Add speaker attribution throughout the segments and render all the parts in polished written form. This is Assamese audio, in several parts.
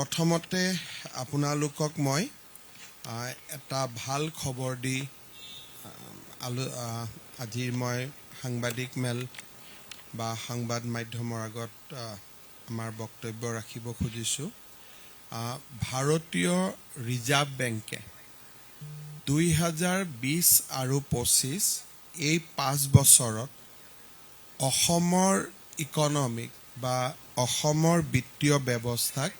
Speaker 1: প্ৰথমতে আপোনালোকক মই এটা ভাল খবৰ দি আজিৰ মই সাংবাদিক মেল বা সংবাদ মাধ্যমৰ আগত আমাৰ বক্তব্য ৰাখিব খুজিছোঁ। ভাৰতীয় ৰিজাৰ্ভ বেংকে 2020 আৰু 25 এই 5 বছৰত অসমৰ ইকনমিক বা অসমৰ বিত্তীয় ব্যৱস্থাক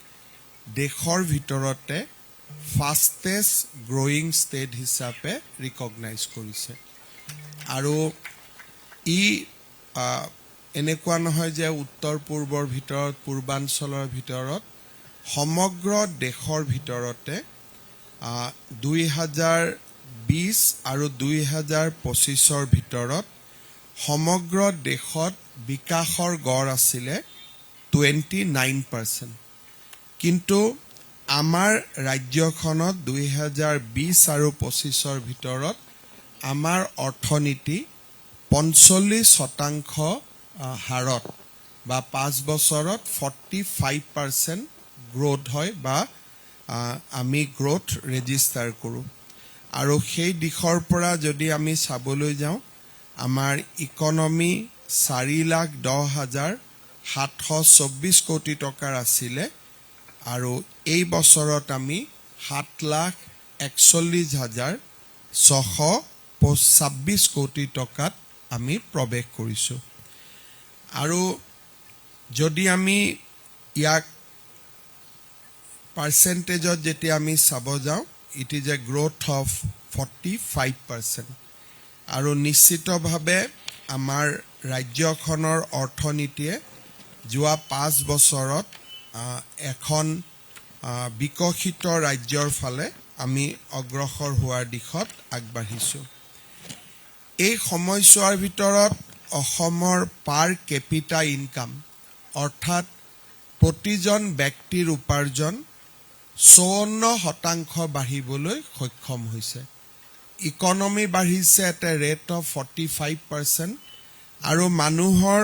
Speaker 1: দেশৰ ভিতৰতে ফাষ্টেষ্ট গ্ৰয়িং ষ্টেট হিচাপে ৰিকগনাইজ কৰিছে। আৰু এনেকুৱা নহয় যে উত্তৰ পূৰ্বৰ ভিতৰত পূৰ্বাঞ্চলৰ ভিতৰত সমগ্ৰ দেশৰ ভিতৰতে 2020 আৰু 2025ৰ ভিতৰত সমগ্ৰ দেশত বিকাশৰ গড় আছিলে 29%। কিন্তু আমাৰ ৰাজ্যখনত 2020 আৰু 25ৰ ভিতৰত আমাৰ অৰ্থনীতি 45% হাৰত বা 5 বছৰত 45% গ্ৰোথ হয় বা আমি গ্ৰোথ ৰেজিষ্টাৰ কৰোঁ। আৰু সেই দিশৰ পৰা যদি আমি চাবলৈ যাওঁ, আমাৰ ইকনমি 4,10,724 কোটি টকাৰ আছিলে আৰু এই বছৰত আমি 7,41,626 কোটি টকাত আমি প্ৰৱেশ কৰিছোঁ। আৰু যদি আমি ইয়াক পাৰ্চেণ্টেজত যেতিয়া আমি চাব যাওঁ, it is a growth of 45%। আৰু নিশ্চিতভাৱে আমাৰ ৰাজ্যখনৰ অৰ্থনীতিয়ে যোৱা 5 বছৰত এখন বিকশিত ৰাজ্যৰ ফালে আমি অগ্ৰসৰ হোৱাৰ দিশত আগবাঢ়িছোঁ। এই সময়ছোৱাৰ ভিতৰত অসমৰ পাৰ কেপিটা ইনকাম অৰ্থাৎ প্ৰতিজন ব্যক্তিৰ উপাৰ্জন 54% বাঢ়িবলৈ সক্ষম হৈছে। ইকনমি বাঢ়িছে এট এ ৰেট অফ 45% আৰু মানুহৰ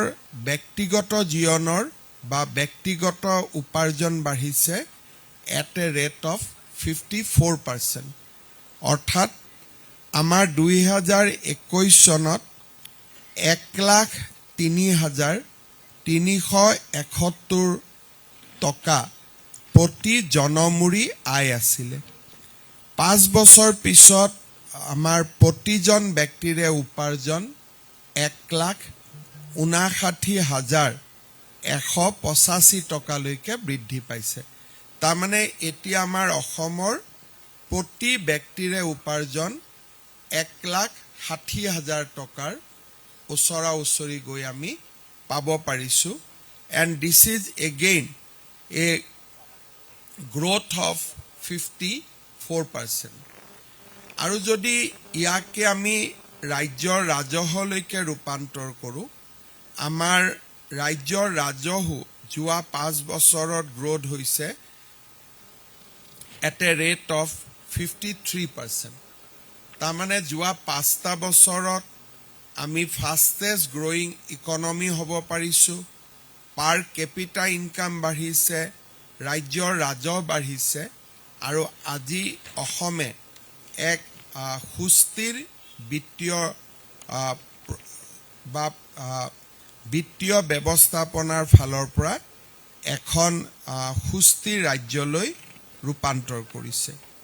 Speaker 1: ব্যক্তিগত জীৱনৰ বা ব্যক্তিগত উপাৰ্জন বাঢ়িছে এট এ ৰেট অফ 54%। অৰ্থাৎ আমাৰ 2021 চনত 1,03,371 টকা প্ৰতি জনমূৰি আয় আছিলে। 5 বছৰ পিছত আমাৰ প্ৰতিজন ব্যক্তিৰে উপাৰ্জন 1,59,185 টকালৈকে বৃদ্ধি পাইছে। তাৰমানে এতিয়া আমাৰ অসমৰ প্ৰতি ব্যক্তিৰে উপাৰ্জন 1,60,000 টকাৰ ওচৰা ওচৰি গৈ আমি পাব পাৰিছোঁ। And this is again A growth of 54%। আৰু যদি ইয়াকে আমি ৰাজ্যৰ ৰাজহলৈকে ৰূপান্তৰ কৰোঁ, আমাৰ ৰাজ্যৰ ৰাজহো যোৱা 5 বছৰত গ্ৰ'থ হৈছে এট এ ৰেট অফ 53%। তাৰমানে যোৱা 5টা বছৰত আমি ফাষ্টেষ্ট গ্ৰয়িং ইকনমি হ'ব পাৰিছোঁ, পাৰ কেপিটা ইনকাম বাঢ়িছে, ৰাজ্যৰ ৰাজহ বাঢ়িছে, আৰু আজি অসমে এক সুস্থিৰ বিত্তীয় ব্যৱস্থাপনাৰ ফালৰ পৰা এখন সুস্থিৰ ৰাজ্যলৈ ৰূপান্তৰ কৰিছে।